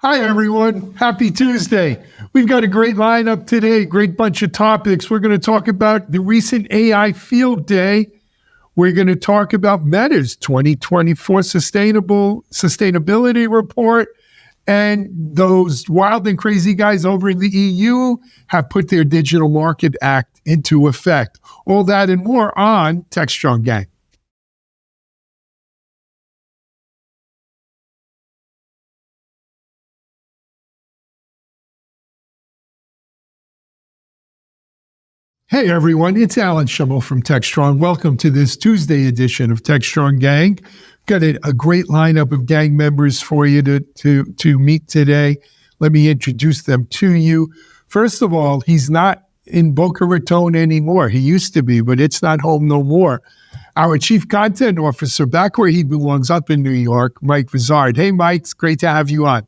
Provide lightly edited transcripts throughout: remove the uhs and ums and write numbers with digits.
Hi, everyone. Happy Tuesday. We've got a great lineup today, great bunch of topics. We're going to talk about the recent AI Field Day. We're going to talk about Meta's 2024 Sustainability Report. And those wild and crazy guys over in the EU have put their Digital Market Act into effect. All that and more on Techstrong Gang. Hey everyone, it's Alan Schimmel from Techstrong. Welcome to this Tuesday edition of Techstrong Gang. Got a great lineup of gang members for you to meet today. Let me introduce them to you. First of all, he's not in Boca Raton anymore. He used to be, but it's not home no more. Our Chief Content Officer, back where he belongs, up in New York, Mike Vizard. Hey Mike, it's great to have you on.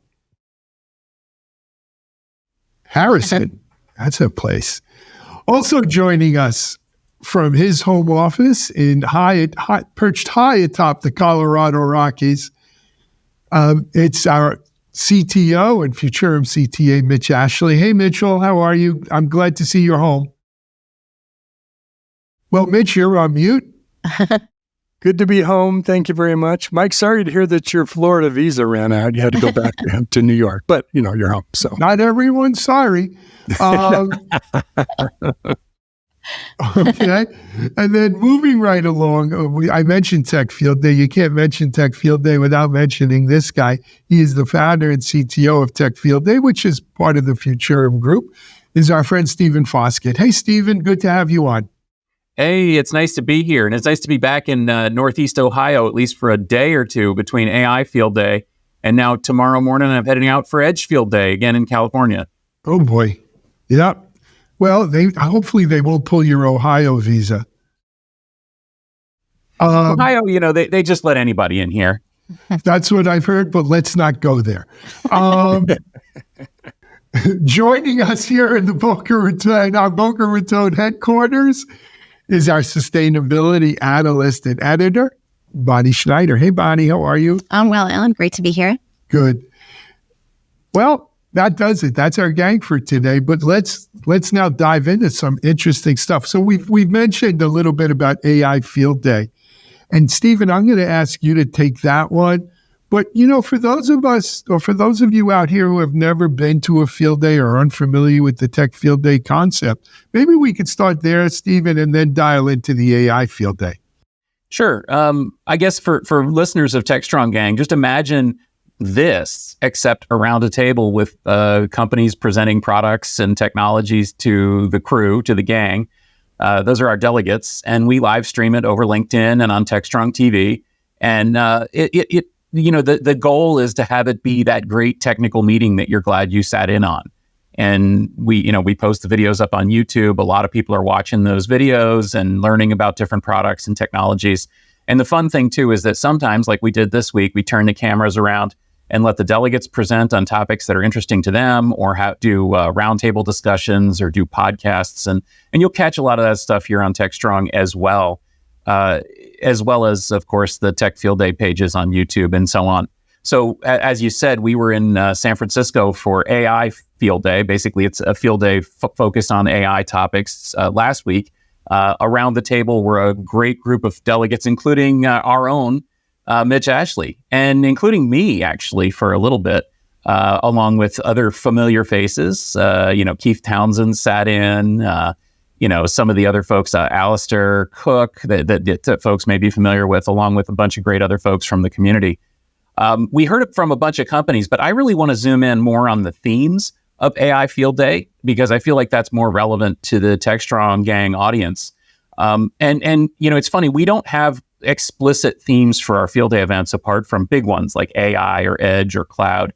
Harrison, that's a place. Also joining us from his home office perched high atop the Colorado Rockies, it's our CTO and Futurum CTA, Mitch Ashley. Hey, Mitchell, how are you? I'm glad to see you're home. Well, Mitch, you're on mute. Good to be home. Thank you very much. Mike, sorry to hear that your Florida visa ran out. You had to go back to New York, but you're home. So not everyone's sorry. Okay. And then moving right along, I mentioned Tech Field Day. You can't mention Tech Field Day without mentioning this guy. He is the founder and CTO of Tech Field Day, which is part of the Futurum Group, is our friend Stephen Foskett. Hey, Stephen, good to have you on. Hey, it's nice to be here. And it's nice to be back in Northeast Ohio, at least for a day or two between AI Field Day. And now tomorrow morning, I'm heading out for Edge Field Day again in California. Oh, boy. Yep. Well, hopefully they won't pull your Ohio visa. Ohio, they just let anybody in here. That's what I've heard, but let's not go there. Joining us here in the our Boca Raton headquarters is our sustainability analyst and editor, Bonnie Schneider. Hey, Bonnie, how are you? I'm well, Alan. Great to be here. Good. Well, that does it. That's our gang for today. But let's now dive into some interesting stuff. So we've mentioned a little bit about AI Field Day. And Stephen, I'm going to ask you to take that one. But, for those of us, or for those of you out here who have never been to a field day or are unfamiliar with the Tech Field Day concept, maybe we could start there, Stephen, and then dial into the AI Field Day. Sure. I guess for listeners of Techstrong Gang, just imagine this, except around a table with companies presenting products and technologies to the crew, to the gang. Those are our delegates, and we live stream it over LinkedIn and on Techstrong TV. And the goal is to have it be that great technical meeting that you're glad you sat in on. And we post the videos up on YouTube. A lot of people are watching those videos and learning about different products and technologies. And the fun thing too is that sometimes, like we did this week, we turn the cameras around and let the delegates present on topics that are interesting to them, or do roundtable discussions, or do podcasts. And you'll catch a lot of that stuff here on Techstrong as well as, of course, the Tech Field Day pages on YouTube and so on. So as you said, we were in San Francisco for AI Field Day. Basically, it's a field day focused on AI topics last week. Around the table were a great group of delegates, including our own Mitch Ashley, and including me, actually, for a little bit, along with other familiar faces. Keith Townsend sat in, some of the other folks, Alistair Cook, that folks may be familiar with, along with a bunch of great other folks from the community. We heard it from a bunch of companies, but I really want to zoom in more on the themes of AI Field Day, because I feel like that's more relevant to the Techstrong Gang audience. It's funny, we don't have explicit themes for our field day events apart from big ones like AI or Edge or Cloud.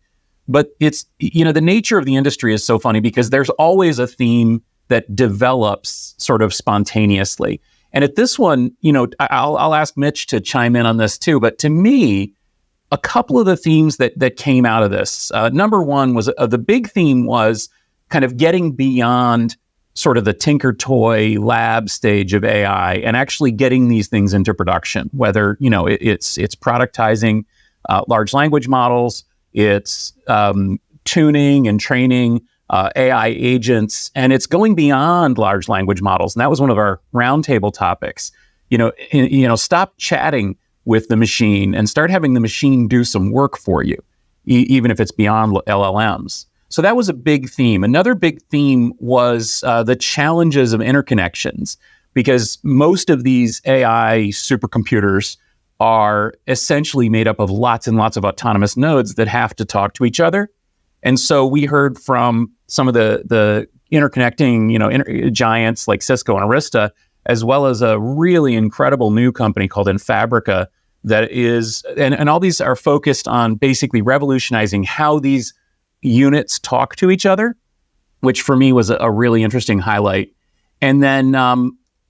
But it's, the nature of the industry is so funny because there's always a theme that develops sort of spontaneously. And at this one, I'll ask Mitch to chime in on this too. But to me, a couple of the themes that came out of this, number one was the big theme was kind of getting beyond sort of the tinker toy lab stage of AI and actually getting these things into production, whether, it's productizing large language models, it's tuning and training AI agents, and it's going beyond large language models. And that was one of our roundtable topics. Stop chatting with the machine and start having the machine do some work for you, even if it's beyond LLMs. So that was a big theme. Another big theme was the challenges of interconnections, because most of these AI supercomputers are essentially made up of lots and lots of autonomous nodes that have to talk to each other. And so we heard from some of the interconnecting, giants like Cisco and Arista, as well as a really incredible new company called Infabrica that is, and all these are focused on basically revolutionizing how these units talk to each other, which for me was a really interesting highlight. And then,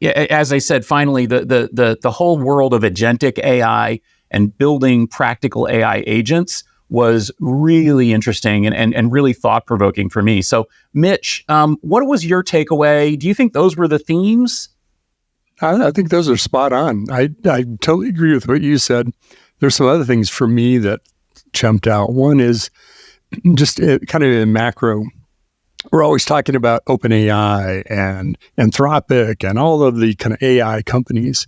as I said, finally, the whole world of agentic AI and building practical AI agents was really interesting and really thought-provoking for me. So, Mitch, what was your takeaway? Do you think those were the themes? I think those are spot on. I totally agree with what you said. There's some other things for me that jumped out. One is just kind of in macro. We're always talking about OpenAI and Anthropic and all of the kind of AI companies.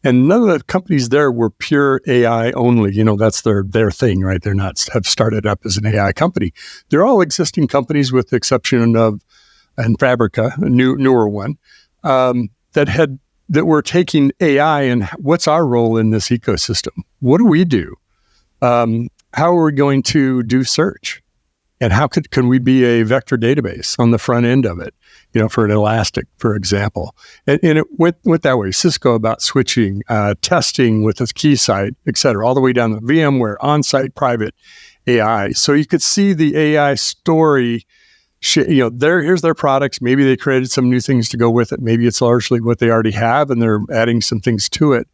And none of the companies there were pure AI only. That's their thing, right? They're not have started up as an AI company. They're all existing companies with the exception of Infabrica, a newer one, that were taking AI and what's our role in this ecosystem? What do we do? How are we going to do search? And how can we be a vector database on the front end of it, for an Elastic, for example? And it went that way. Cisco about switching, testing with its Keysight, et cetera, all the way down to VMware, on-site private AI. So you could see the AI story. Here's their products. Maybe they created some new things to go with it. Maybe it's largely what they already have, and they're adding some things to it.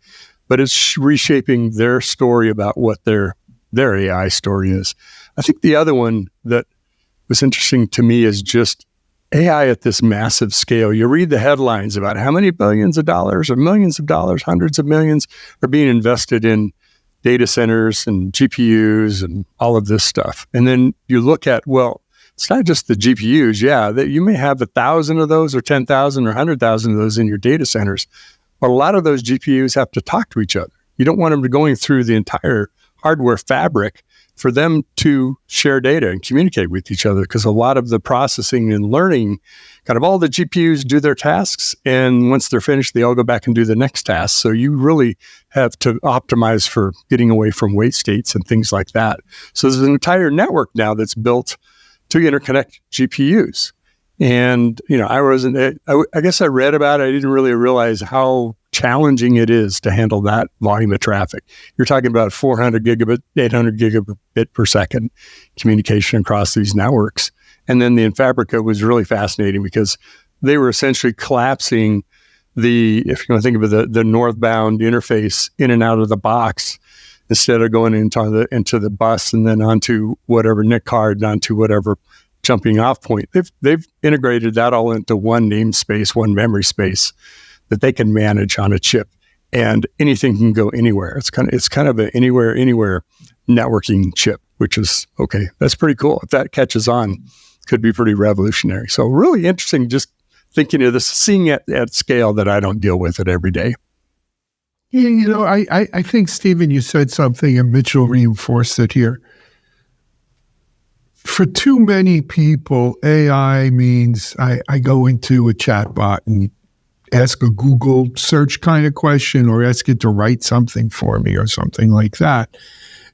But it's reshaping their story about what their AI story is. I think the other one that was interesting to me is just AI at this massive scale. You read the headlines about how many billions of dollars or millions of dollars, hundreds of millions are being invested in data centers and GPUs and all of this stuff. And then you look at, well, it's not just the GPUs. Yeah, that you may have 1,000 of those or 10,000 or 100,000 of those in your data centers. But a lot of those GPUs have to talk to each other. You don't want them to going through the entire hardware fabric for them to share data and communicate with each other, because a lot of the processing and learning, kind of all the GPUs do their tasks, and once they're finished, they all go back and do the next task. So you really have to optimize for getting away from wait states and things like that. So there's an entire network now that's built to interconnect GPUs. And, I guess I read about it. I didn't really realize how challenging it is to handle that volume of traffic. You're talking about 400 gigabit, 800 gigabit per second communication across these networks. And then the Infabrica was really fascinating because they were essentially collapsing if you want to think of the northbound interface in and out of the box, instead of going into the bus and then onto whatever NIC card and onto whatever jumping off point. They've integrated that all into one namespace, one memory space that they can manage on a chip, and anything can go anywhere. It's kind of an anywhere networking chip, which is okay. That's pretty cool. If that catches on, could be pretty revolutionary. So really interesting, just thinking of this, seeing it at scale that I don't deal with it every day. Yeah, I think, Stephen, you said something, and Mitchell reinforced it here. For too many people, AI means I go into a chatbot and ask a Google search kind of question, or ask it to write something for me or something like that.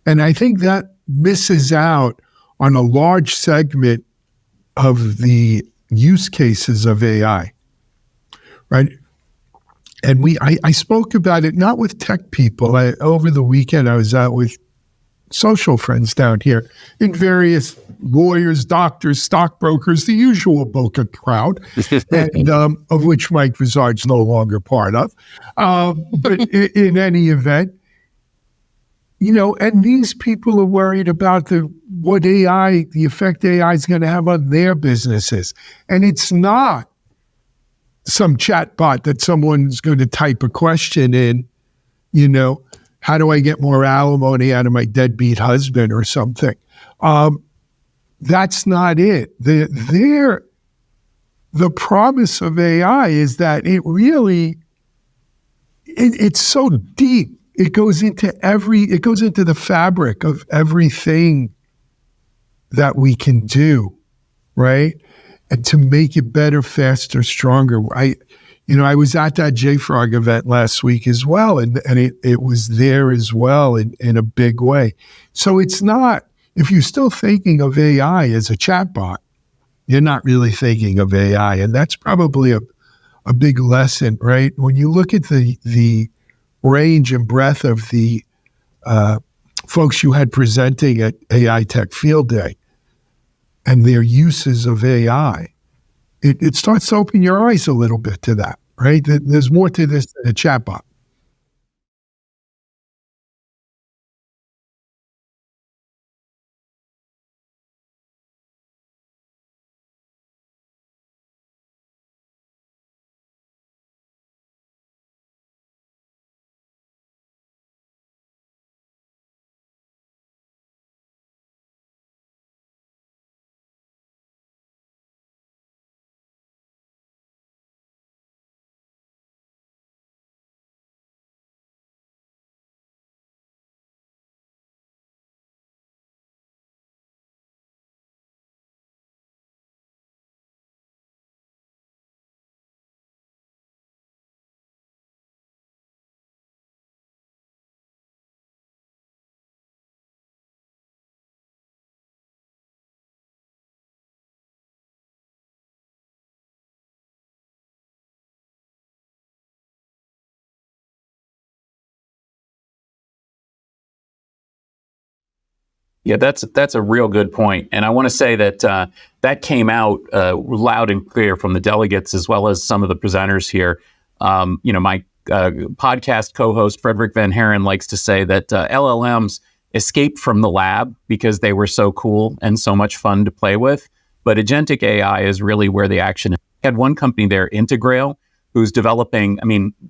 And I think that misses out on a large segment of the use cases of AI, right? And I spoke about it, not with tech people. Over the weekend, I was out with social friends down here in various lawyers, doctors, stockbrokers, the usual Boca crowd, and, of which Mike Vizard's no longer part of. But in any event, and these people are worried about the effect AI is going to have on their businesses. And it's not some chatbot that someone's going to type a question in, how do I get more alimony out of my deadbeat husband or something? that's not it. The promise of AI is that it's so deep. It goes into the fabric of everything that we can do, right? And to make it better, faster, stronger. I was at that JFrog event last week as well, and it was there as well in a big way. So it's not, if you're still thinking of AI as a chatbot, you're not really thinking of AI. And that's probably a big lesson, right? When you look at the range and breadth of the folks you had presenting at AI Tech Field Day and their uses of AI, it starts to open your eyes a little bit to that, right? There's more to this than a chatbot. Yeah, that's a real good point. And I want to say that that came out loud and clear from the delegates as well as some of the presenters here. My podcast co-host, Frederick Van Haren, likes to say that LLMs escaped from the lab because they were so cool and so much fun to play with. But agentic AI is really where the action is. I had one company there, Integrail, who's developing,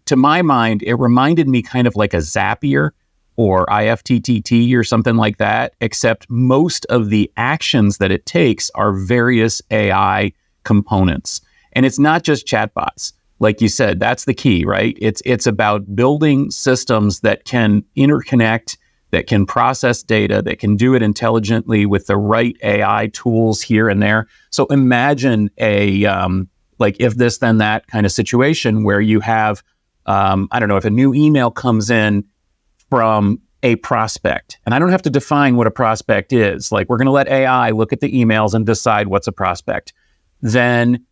to my mind, it reminded me kind of like a Zapier or IFTTT or something like that, except most of the actions that it takes are various AI components. And it's not just chatbots. Like you said, that's the key, right? It's about building systems that can interconnect, that can process data, that can do it intelligently with the right AI tools here and there. So imagine a like if this, then that kind of situation where you have, if a new email comes in from a prospect, and I don't have to define what a prospect is. Like, we're going to let AI look at the emails and decide what's a prospect. Then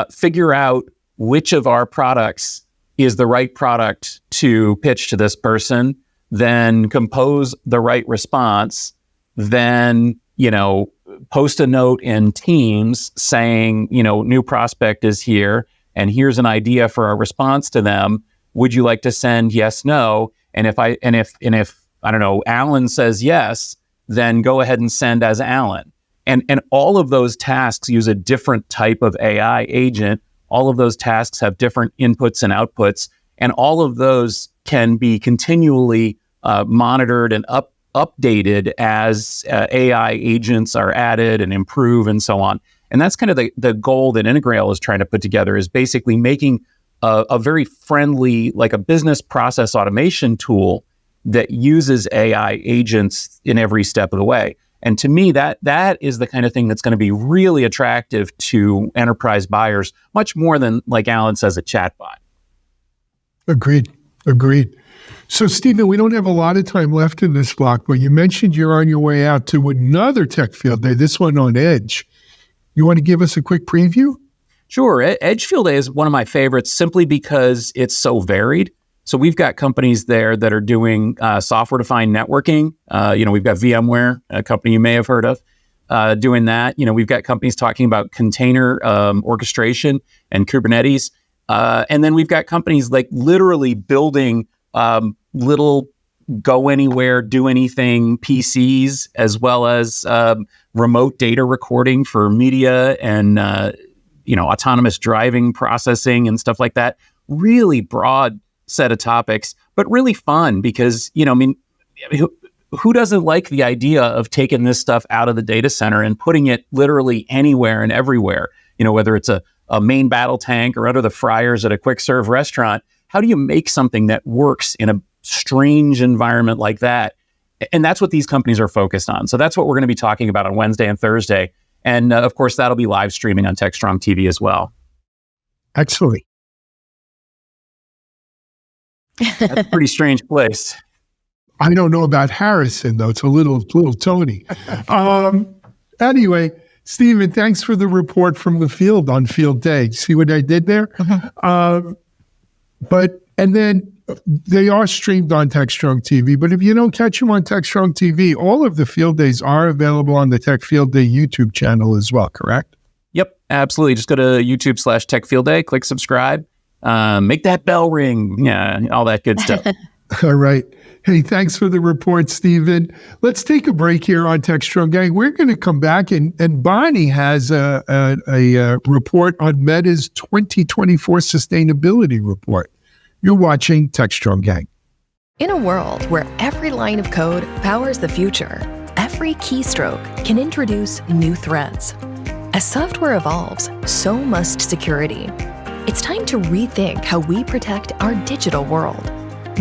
figure out which of our products is the right product to pitch to this person, then compose the right response, then, post a note in Teams saying, new prospect is here, and here's an idea for a response to them. Would you like to send yes, no? And if Alan says yes, then go ahead and send as Alan. And all of those tasks use a different type of AI agent. All of those tasks have different inputs and outputs, and all of those can be continually monitored and updated as AI agents are added and improve and so on. And that's kind of the goal that Integrail is trying to put together, is basically making a very friendly, like a business process automation tool that uses AI agents in every step of the way. And to me, that is the kind of thing that's going to be really attractive to enterprise buyers, much more than, like Alan says, a chatbot. Agreed. So, Stephen, we don't have a lot of time left in this block, but you mentioned you're on your way out to another tech field day, this one on Edge. You want to give us a quick preview? Sure. Edge Field Day is one of my favorites simply because it's so varied. So we've got companies there that are doing software-defined networking. We've got VMware, a company you may have heard of, doing that. We've got companies talking about container orchestration and Kubernetes. And then we've got companies like literally building little go anywhere, do anything PCs, as well as remote data recording for media and autonomous driving processing and stuff like that. Really broad set of topics, but really fun because, who doesn't like the idea of taking this stuff out of the data center and putting it literally anywhere and everywhere? Whether it's a main battle tank or under the fryers at a quick serve restaurant. How do you make something that works in a strange environment like that? And that's what these companies are focused on. So that's what we're going to be talking about on Wednesday and Thursday. And of course, that'll be live streaming on Techstrong TV as well. Excellent. That's a pretty strange place. I don't know about Harrison, though. It's a little Tony. Anyway, Stephen, thanks for the report from the field on field day. See what I did there? And then they are streamed on Techstrong TV. But if you don't catch them on Techstrong TV, all of the field days are available on the Tech Field Day YouTube channel as well, correct? Yep, absolutely. Just go to YouTube/Tech Field Day, click subscribe, make that bell ring, all that good stuff. All right. Hey, thanks for the report, Stephen. Let's take a break here on Techstrong Gang. We're going to come back, and Bonnie has a report on Meta's 2024 sustainability report. You're watching Techstrong Gang. In a world where every line of code powers the future, every keystroke can introduce new threats. As software evolves, so must security. It's time to rethink how we protect our digital world.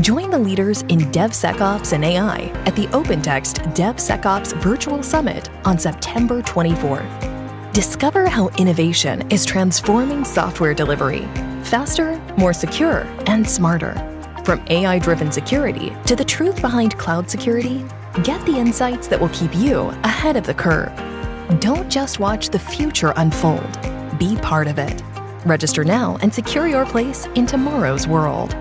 Join the leaders in DevSecOps and AI at the OpenText DevSecOps Virtual Summit on September 24th. Discover how innovation is transforming software delivery. Faster, more secure, and smarter. From AI-driven security to the truth behind cloud security, get the insights that will keep you ahead of the curve. Don't just watch the future unfold. Be part of it. Register now and secure your place in tomorrow's world.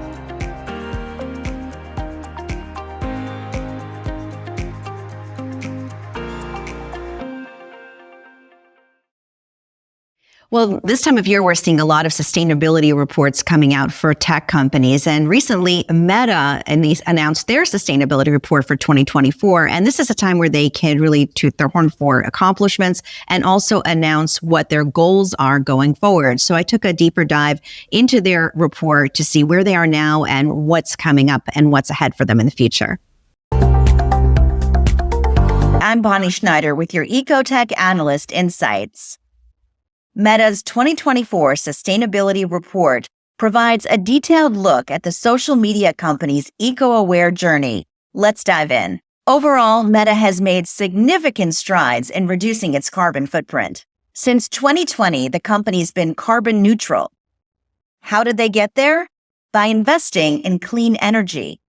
Well, this time of year, we're seeing a lot of sustainability reports coming out for tech companies. And recently, Meta announced their sustainability report for 2024. And this is a time where they can really toot their horn for accomplishments and also announce what their goals are going forward. So I took a deeper dive into their report to see where they are now and what's coming up and what's ahead for them in the future. I'm Bonnie Schneider with your Ecotech Analyst Insights. Meta's 2024 Sustainability Report provides a detailed look at the social media company's eco-aware journey. Let's dive in. Overall, Meta has made significant strides in reducing its carbon footprint. Since 2020, the company's been carbon neutral. How did they get there? By investing in clean energy.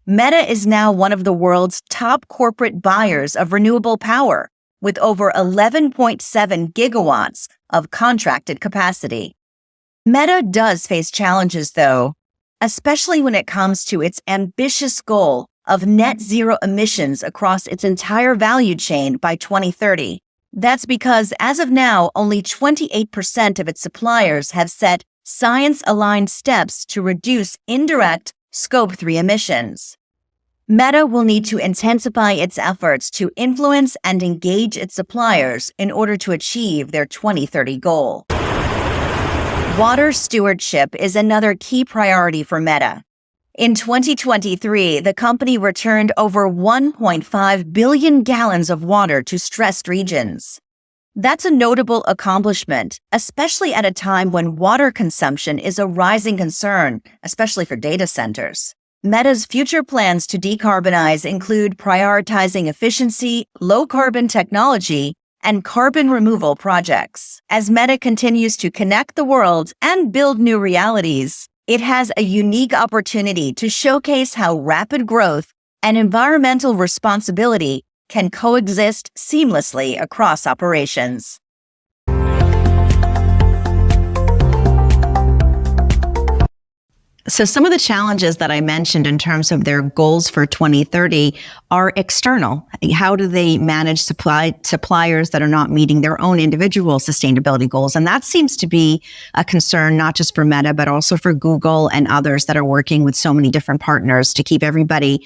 Meta is now one of the world's top corporate buyers of renewable power, with over 11.7 gigawatts of contracted capacity. Meta does face challenges, though, especially when it comes to its ambitious goal of net zero emissions across its entire value chain by 2030. That's because, as of now, only 28% of its suppliers have set science-aligned steps to reduce indirect Scope 3 emissions. Meta will need to intensify its efforts to influence and engage its suppliers in order to achieve their 2030 goal. Water stewardship is another key priority for Meta. In 2023, the company returned over 1.5 billion gallons of water to stressed regions. That's a notable accomplishment, especially at a time when water consumption is a rising concern, especially for data centers. Meta's future plans to decarbonize include prioritizing efficiency, low-carbon technology, and carbon removal projects. As Meta continues to connect the world and build new realities, it has a unique opportunity to showcase how rapid growth and environmental responsibility can coexist seamlessly across operations. So some of the challenges that I mentioned in terms of their goals for 2030 are external. How do they manage suppliers that are not meeting their own individual sustainability goals? And that seems to be a concern, not just for Meta, but also for Google and others that are working with so many different partners to keep everybody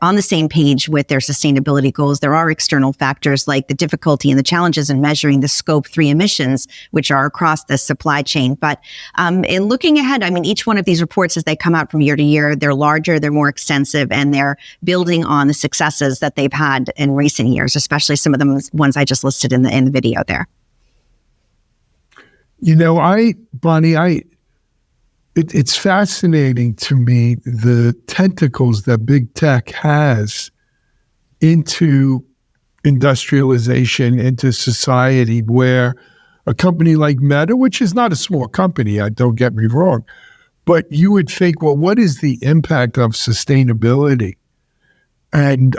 on the same page with their sustainability goals. There are external factors like the difficulty and the challenges in measuring the Scope 3 emissions, which are across the supply chain. But in looking ahead, I mean, each one of these reports as they come out from year to year, they're larger, they're more extensive, and they're building on the successes that they've had in recent years, especially some of the ones I just listed in the video there. Bonnie, it's fascinating to me, the tentacles that big tech has into industrialization, into society, where a company like Meta, which is not a small company, don't get me wrong, but you would think, well, what is the impact of sustainability? And,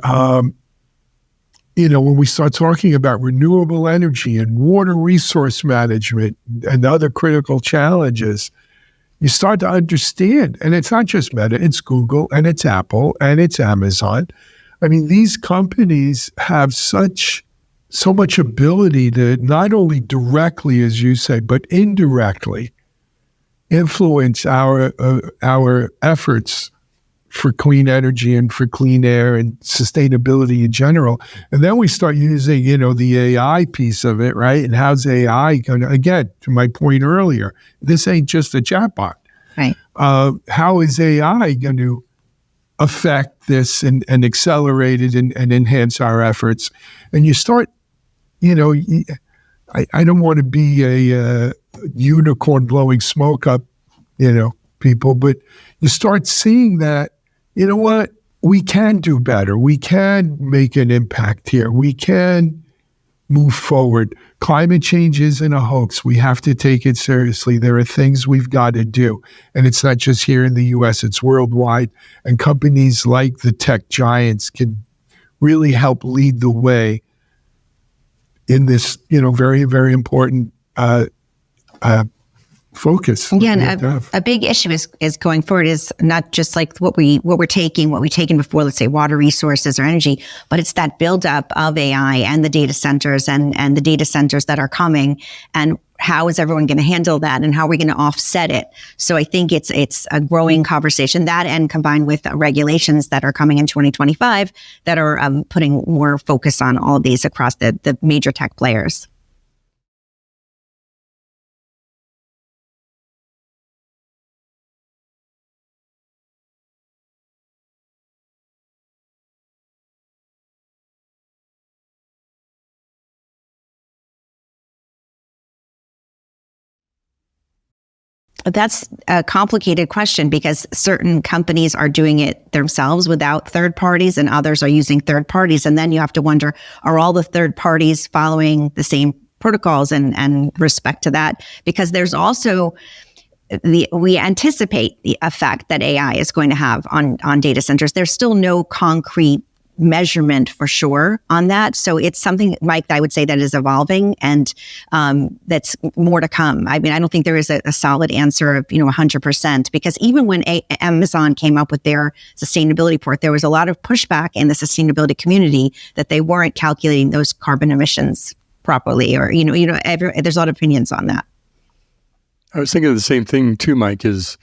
when we start talking about renewable energy and water resource management and other critical challenges, you start to understand. And it's not just Meta, it's Google and it's Apple and it's Amazon. I mean, these companies have so much ability to not only directly, as you say, but indirectly influence our efforts for clean energy and for clean air and sustainability in general. And then we start using, the AI piece of it, right? And how's AI going to, again, to my point earlier, this ain't just a chatbot. Right. How is AI going to affect this and accelerate it and enhance our efforts? And you start, I don't want to be a unicorn blowing smoke up, people, but you start seeing that, we can do better. We can make an impact here. We can move forward. Climate change isn't a hoax. We have to take it seriously. There are things we've got to do. And it's not just here in the US, it's worldwide. And companies like the tech giants can really help lead the way in this, very, very important focus. Yeah, and a big issue is going forward is not just like what we've taken before, let's say water resources or energy, but it's that buildup of AI and the data centers and the data centers that are coming, and how is everyone going to handle that, and how are we going to offset it? So I think it's a growing conversation, that and combined with regulations that are coming in 2025 that are putting more focus on all of these across the major tech players. That's a complicated question because certain companies are doing it themselves without third parties and others are using third parties. And then you have to wonder, are all the third parties following the same protocols and respect to that? Because there's also we anticipate the effect that AI is going to have on data centers. There's still no concrete measurement for sure on that. So it's something, Mike, I would say that is evolving, and that's more to come. I mean, I don't think there is a solid answer of, 100%, because even when Amazon came up with their sustainability report, there was a lot of pushback in the sustainability community that they weren't calculating those carbon emissions properly, or, there's a lot of opinions on that. I was thinking of the same thing too, Mike, is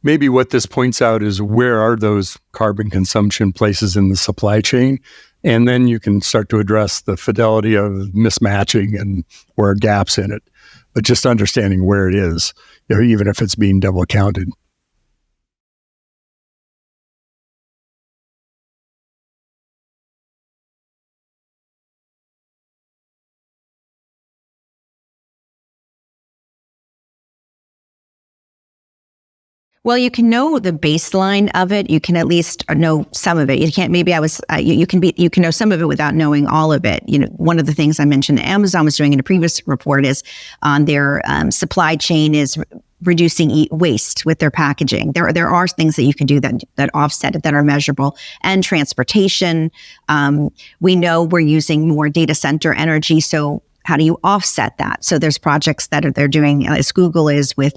maybe what this points out is where are those carbon consumption places in the supply chain? And then you can start to address the fidelity of mismatching and where are gaps in it. But just understanding where it is, even if it's being double counted. Well, you can know the baseline of it. You can at least know some of it. You can't. Maybe you can know some of it without knowing all of it. One of the things I mentioned Amazon was doing in a previous report is on their supply chain is reducing waste with their packaging. There are things that you can do that offset it, that are measurable. And transportation, we know we're using more data center energy, so how do you offset that? So there's projects that they're doing, as Google is, with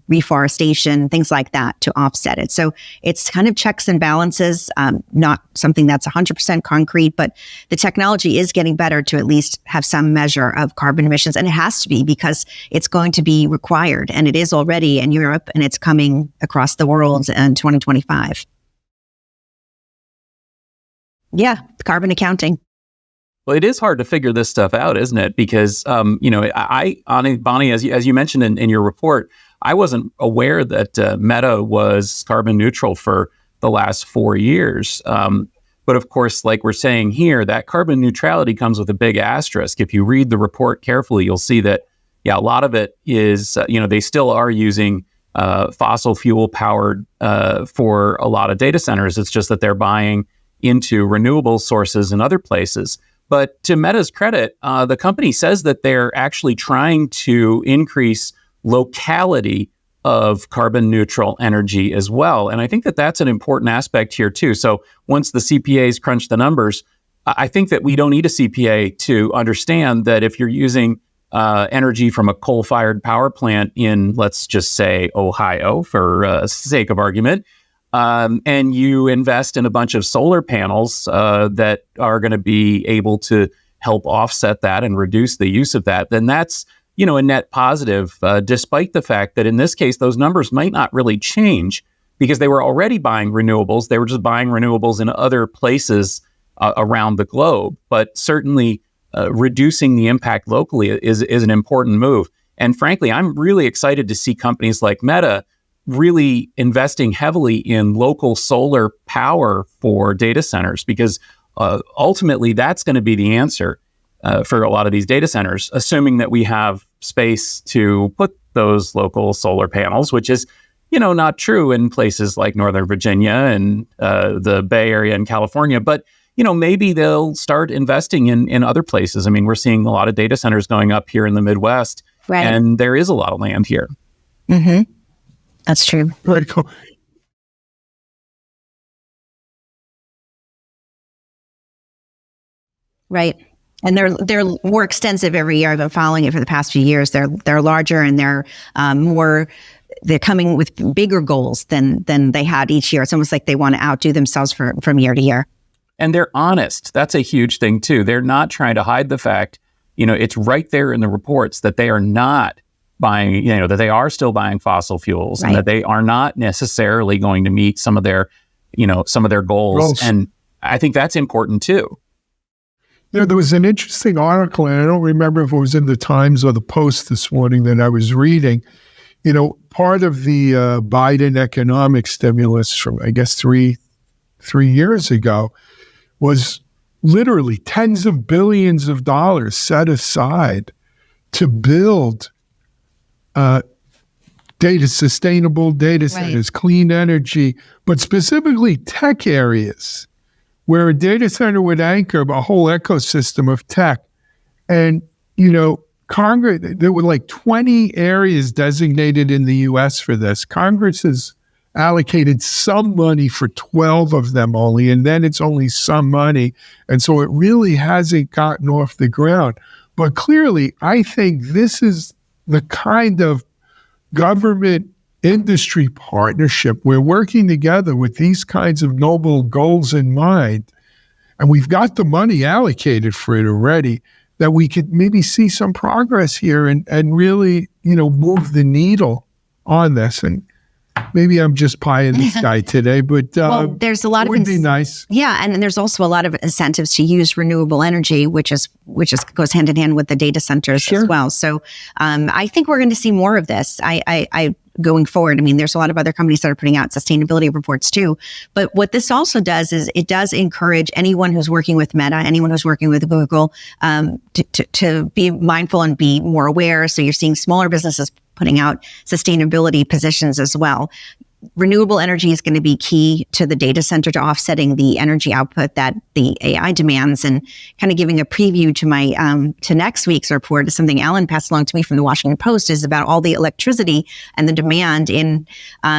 reforestation, things like that, to offset it. So it's kind of checks and balances, not something that's 100% concrete, but the technology is getting better to at least have some measure of carbon emissions. And it has to be, because it's going to be required. And it is already in Europe, and it's coming across the world in 2025. Yeah, carbon accounting. Well, it is hard to figure this stuff out, isn't it? Because, Bonnie, as you mentioned in your report, I wasn't aware that Meta was carbon neutral for the last 4 years. But of course, like we're saying here, that carbon neutrality comes with a big asterisk. If you read the report carefully, you'll see that, a lot of it is, they still are using fossil fuel powered for a lot of data centers. It's just that they're buying into renewable sources in other places. But to Meta's credit, the company says that they're actually trying to increase locality of carbon neutral energy as well. And I think that that's an important aspect here too. So once the CPAs crunch the numbers, I think that we don't need a CPA to understand that if you're using energy from a coal-fired power plant in, let's just say, Ohio, for sake of argument, and you invest in a bunch of solar panels that are going to be able to help offset that and reduce the use of that, then that's, a net positive, despite the fact that in this case, those numbers might not really change because they were already buying renewables. They were just buying renewables in other places around the globe. But certainly reducing the impact locally is an important move. And frankly, I'm really excited to see companies like Meta really investing heavily in local solar power for data centers, because ultimately that's going to be the answer for a lot of these data centers, assuming that we have space to put those local solar panels, which is, not true in places like Northern Virginia and the Bay Area in California. But, maybe they'll start investing in other places. I mean, we're seeing a lot of data centers going up here in the Midwest, right, and there is a lot of land here. Mm-hmm. That's true. Very cool. Right. And they're more extensive every year. I've been following it for the past few years. They're larger and they're they're coming with bigger goals than they had each year. It's almost like they want to outdo themselves from year to year. And they're honest. That's a huge thing too. They're not trying to hide the fact, it's right there in the reports that they are not buying, that they are still buying fossil fuels, right, and that they are not necessarily going to meet some of their goals. And I think that's important too. There was an interesting article, and I don't remember if it was in the Times or the Post this morning that I was reading. Part of the Biden economic stimulus from, I guess, three years ago was literally tens of billions of dollars set aside to build sustainable data centers, right, clean energy, but specifically tech areas where a data center would anchor a whole ecosystem of tech. And, Congress, there were like 20 areas designated in the U.S. for this. Congress has allocated some money for 12 of them only, and then it's only some money. And so it really hasn't gotten off the ground. But clearly, I think this is the kind of government industry partnership. We're working together with these kinds of noble goals in mind, and we've got the money allocated for it already, that we could maybe see some progress here and really, move the needle on this. And maybe I'm just pie in the sky today, but there's a lot it would be nice. Yeah, and there's also a lot of incentives to use renewable energy, which goes hand in hand with the data centers as well. So I think we're going to see more of this. I going forward. I mean, there's a lot of other companies that are putting out sustainability reports too. But what this also does is it does encourage anyone who's working with Meta, anyone who's working with Google, to be mindful and be more aware. So you're seeing smaller businesses putting out sustainability positions as well. Renewable energy is going to be key to the data center, to offsetting the energy output that the AI demands. And kind of giving a preview to my to next week's report is something Alan passed along to me from the Washington Post, is about all the electricity and the demand in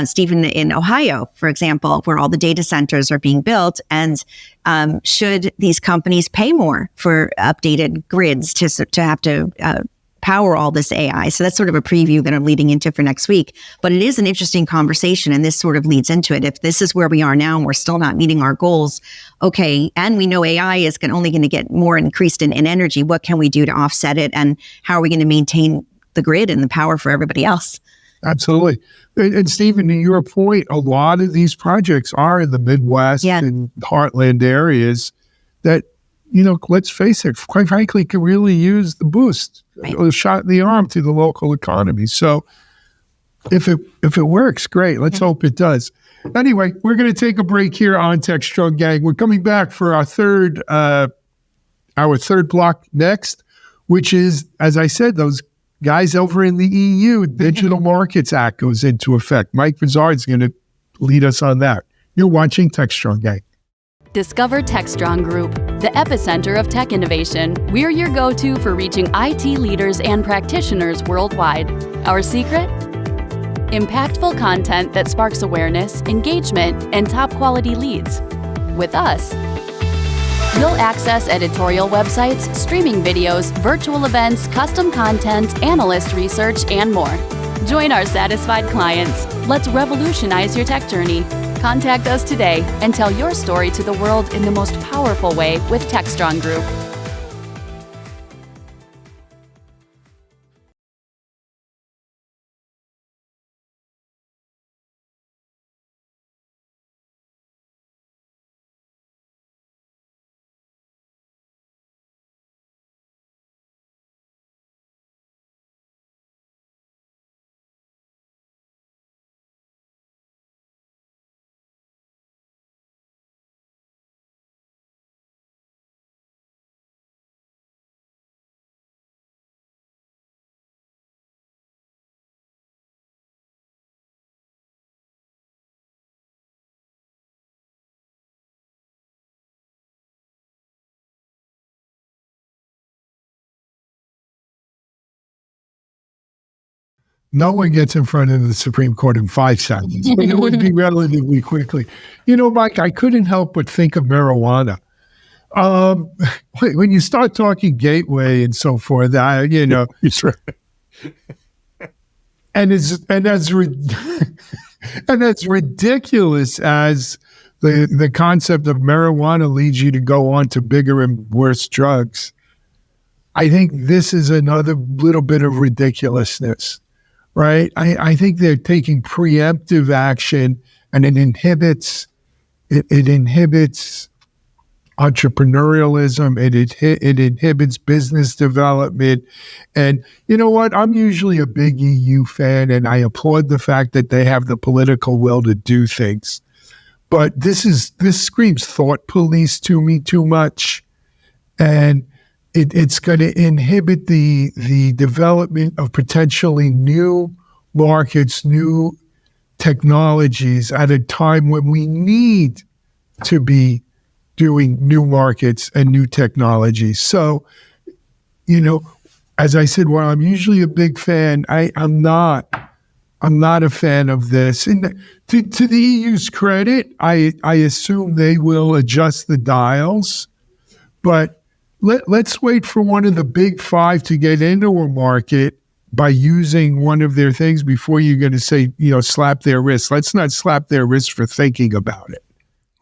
Stephen, in Ohio, for example, where all the data centers are being built. And should these companies pay more for updated grids to have to power all this AI? So that's sort of a preview that I'm leading into for next week. But it is an interesting conversation, and this sort of leads into it. If this is where we are now and we're still not meeting our goals, okay, and we know AI is only going to get more increased in energy, what can we do to offset it? And how are we going to maintain the grid and the power for everybody else? Absolutely. And Stephen, to your point, a lot of these projects are in the Midwest and heartland areas that, let's face it, quite frankly, could really use the boost, a shot in the arm to the local economy. So if it works, great. Let's hope it does. Anyway, we're going to take a break here on Techstrong Gang. We're coming back for our third block next, which is, as I said, those guys over in the EU, Digital Markets Act goes into effect. Mike Vizard's going to lead us on that. You're watching Techstrong Gang. Discover Techstrong Group, the epicenter of tech innovation. We're your go-to for reaching IT leaders and practitioners worldwide. Our secret? Impactful content that sparks awareness, engagement, and top-quality leads. With us, you'll access editorial websites, streaming videos, virtual events, custom content, analyst research, and more. Join our satisfied clients. Let's revolutionize your tech journey. Contact us today and tell your story to the world in the most powerful way with Techstrong Group. No one gets in front of the Supreme Court in 5 seconds, but it would be relatively quickly. Mike, I couldn't help but think of marijuana. When you start talking gateway and so forth, That's right. and as ridiculous as the concept of marijuana leads you to go on to bigger and worse drugs, I think this is another little bit of ridiculousness. Right? I think they're taking preemptive action, and it inhibits entrepreneurialism. It inhibits business development. And you know what? I'm usually a big EU fan, and I applaud the fact that they have the political will to do things. But this screams thought police to me too much, and it's going to inhibit the development of potentially new markets, new technologies at a time when we need to be doing new markets and new technologies. So, as I said, while I'm usually a big fan, I'm not a fan of this. And to the EU's credit, I assume they will adjust the dials, but let's wait for one of the big 5 to get into a market by using one of their things before you're going to say, slap their wrists. Let's not slap their wrists for thinking about it.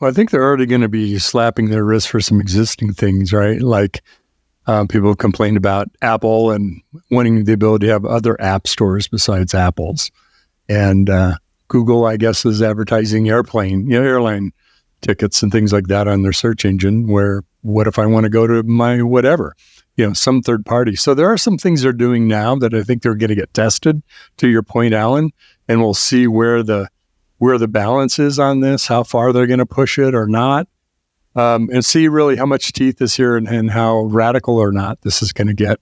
Well, I think they're already going to be slapping their wrists for some existing things, right? Like people complained about Apple and wanting the ability to have other app stores besides Apple's. And Google, I guess, is advertising airline tickets and things like that on their search engine, where what if I want to go to my whatever, some third party. So there are some things they're doing now that I think they're going to get tested, to your point, Alan, and we'll see where the balance is on this, how far they're going to push it or not, and see really how much teeth is here and how radical or not this is going to get.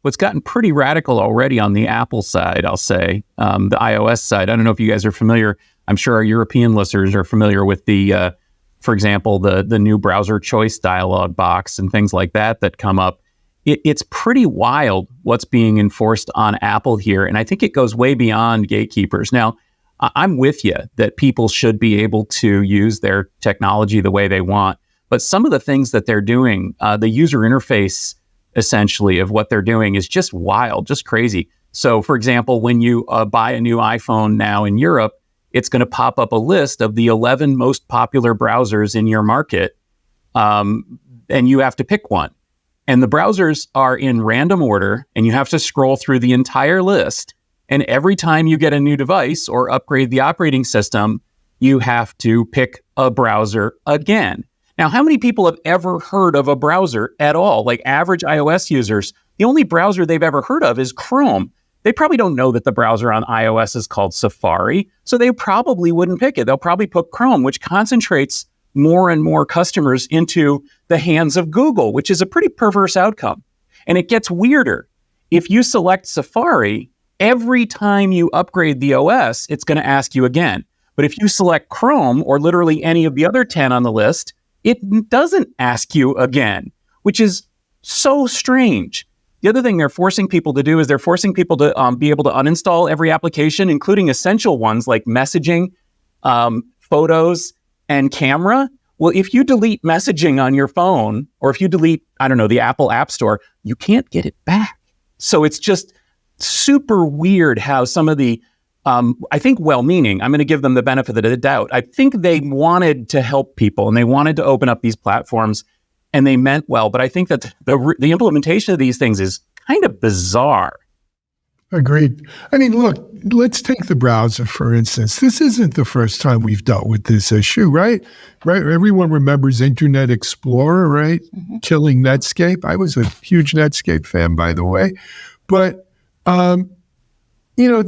What's gotten pretty radical already on the Apple side, I'll say, the iOS side. I don't know if you guys are familiar. I'm sure our European listeners are familiar with the, for example, the new browser choice dialog box and things like that come up. It's pretty wild what's being enforced on Apple here. And I think it goes way beyond gatekeepers. Now, I'm with you that people should be able to use their technology the way they want. But some of the things that they're doing, the user interface essentially of what they're doing is just wild, just crazy. So, for example, when you buy a new iPhone now in Europe, it's going to pop up a list of the 11 most popular browsers in your market, and you have to pick one. And the browsers are in random order, and you have to scroll through the entire list. And every time you get a new device or upgrade the operating system, you have to pick a browser again. Now, how many people have ever heard of a browser at all? Like average iOS users, the only browser they've ever heard of is Chrome. They probably don't know that the browser on iOS is called Safari, so they probably wouldn't pick it. They'll probably put Chrome, which concentrates more and more customers into the hands of Google, which is a pretty perverse outcome. And it gets weirder. If you select Safari, every time you upgrade the OS, it's going to ask you again. But if you select Chrome or literally any of the other 10 on the list, it doesn't ask you again, which is so strange. The other thing they're forcing people to do is they're forcing people to be able to uninstall every application, including essential ones like messaging, photos, and camera. Well, if you delete messaging on your phone, or if you delete, I don't know, the Apple App Store, you can't get it back. So it's just super weird how some of the, I think well-meaning, I'm going to give them the benefit of the doubt. I think they wanted to help people and they wanted to open up these platforms and they meant well. But I think that the implementation of these things is kind of bizarre. Agreed. I mean, look, let's take the browser, for instance. This isn't the first time we've dealt with this issue, right? Right. Everyone remembers Internet Explorer, right? Mm-hmm. Killing Netscape. I was a huge Netscape fan, by the way. But, you know,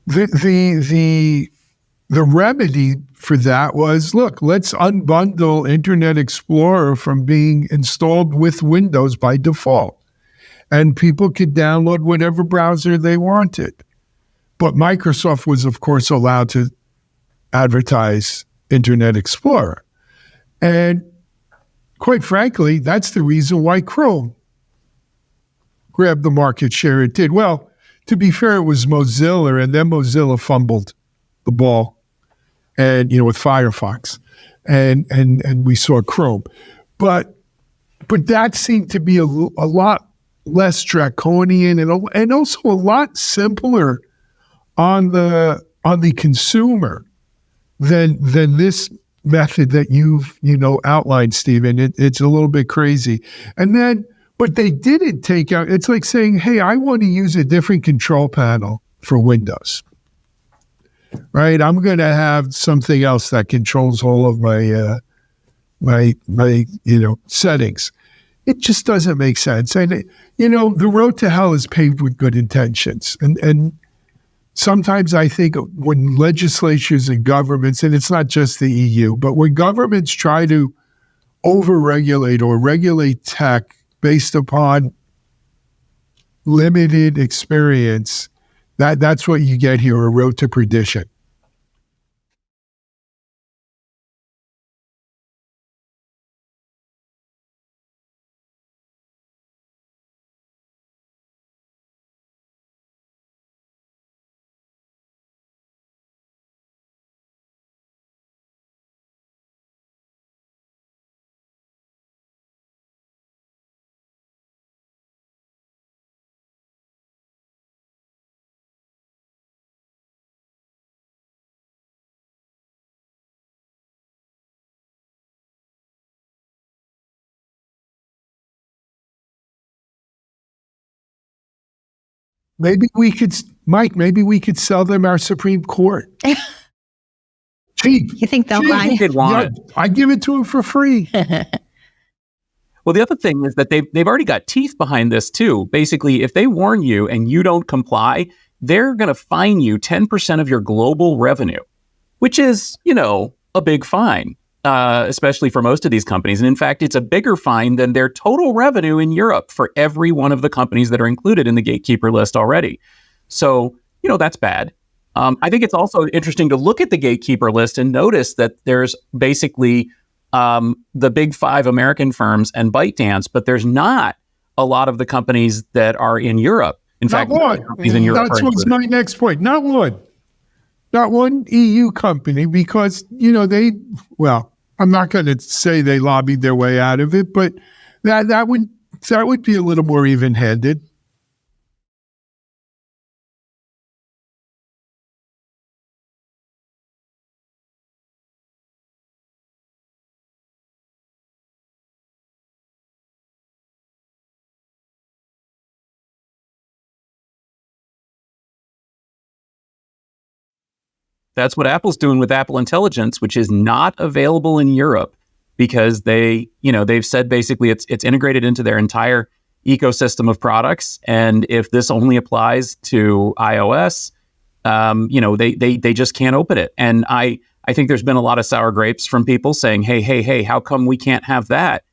the remedy for that was, look, let's unbundle Internet Explorer from being installed with Windows by default. And people could download whatever browser they wanted. But Microsoft was, of course, allowed to advertise Internet Explorer. And quite frankly, that's the reason why Chrome grabbed the market share it did. Well, to be fair, it was Mozilla, and then Mozilla fumbled the ball, and with Firefox, and we saw Chrome, but that seemed to be a lot less draconian and also a lot simpler on the consumer than this method that you've outlined, Stephen. It's a little bit crazy, but they didn't take out. It's like saying, "Hey, I want to use a different control panel for Windows." Right? I'm going to have something else that controls all of my settings. It just doesn't make sense. And the road to hell is paved with good intentions. And sometimes I think when legislatures and governments, and it's not just the EU, but when governments try to overregulate or regulate tech based upon limited experience, that's what you get here, a road to perdition. Maybe we could, Mike, sell them our Supreme Court. Cheap. You think they'll buy it? Yeah, I give it to them for free. Well, the other thing is that they've already got teeth behind this too. Basically, if they warn you and you don't comply, they're going to fine you 10% of your global revenue, which is, a big fine, especially for most of these companies. And in fact, it's a bigger fine than their total revenue in Europe for every one of the companies that are included in the gatekeeper list already. So, that's bad. I think it's also interesting to look at the gatekeeper list and notice that there's basically the big 5 American firms and ByteDance, but there's not a lot of the companies that are in Europe. In fact, companies in Europe that's what's my next point. Not one EU company, because I'm not going to say they lobbied their way out of it, but that would be a little more even-handed. That's what Apple's doing with Apple Intelligence, which is not available in Europe. because they've said basically it's integrated into their entire ecosystem of products. And if this only applies to iOS, they just can't open it. And I think there's been a lot of sour grapes from people saying, hey, how come we can't have that?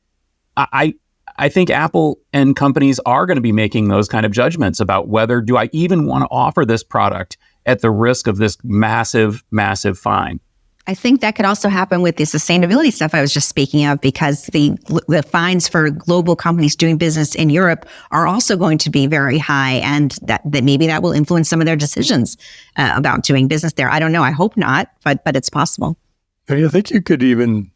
I think Apple and companies are going to be making those kind of judgments about whether do I even want to offer this product at the risk of this massive, massive fine. I think that could also happen with the sustainability stuff I was just speaking of, because the fines for global companies doing business in Europe are also going to be very high, and that maybe that will influence some of their decisions about doing business there. I don't know. I hope not, but it's possible. I think you could even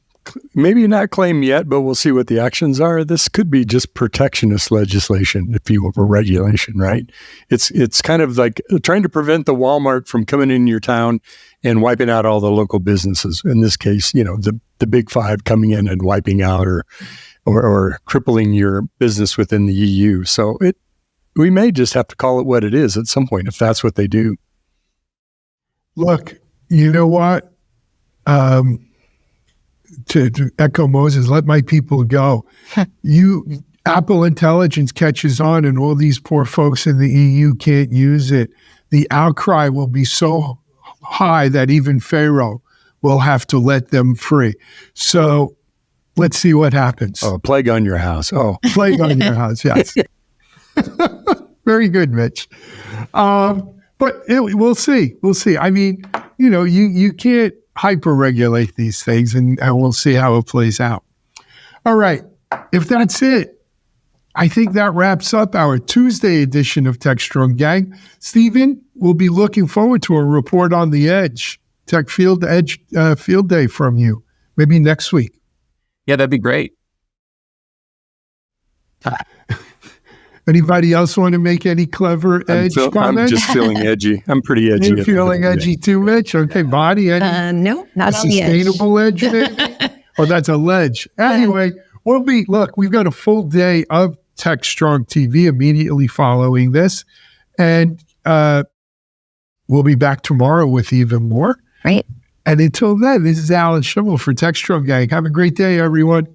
maybe not claim yet, but we'll see what the actions are. This could be just protectionist legislation, if you will, or regulation, right? It's kind of like trying to prevent the Walmart from coming in your town and wiping out all the local businesses. In this case, the big five coming in and wiping out or crippling your business within the EU. So we may just have to call it what it is at some point if that's what they do. Look, you know what? To echo Moses, let my people go. Apple intelligence catches on and all these poor folks in the EU can't use it. The outcry will be so high that even Pharaoh will have to let them free. So let's see what happens. Oh, plague on your house. Oh, plague on your house. Yes. Very good, Mitch. But we'll see. We'll see. I mean, you can't hyper-regulate these things, and we'll see how it plays out. All right. If that's it, I think that wraps up our Tuesday edition of Techstrong Gang. Stephen, we'll be looking forward to a report on the Edge, Tech Field Day from you, maybe next week. Yeah, that'd be great. Anybody else want to make any clever Edge comments? I'm just feeling edgy. I'm pretty edgy. You're feeling edgy too, Mitch? Okay, Bonnie? No, not on the edge. Sustainable edge, maybe? Oh, that's a ledge. Anyway, we've got a full day of Techstrong TV immediately following this. And we'll be back tomorrow with even more. Right. And until then, this is Alan Schimmel for Techstrong Gang. Have a great day, everyone.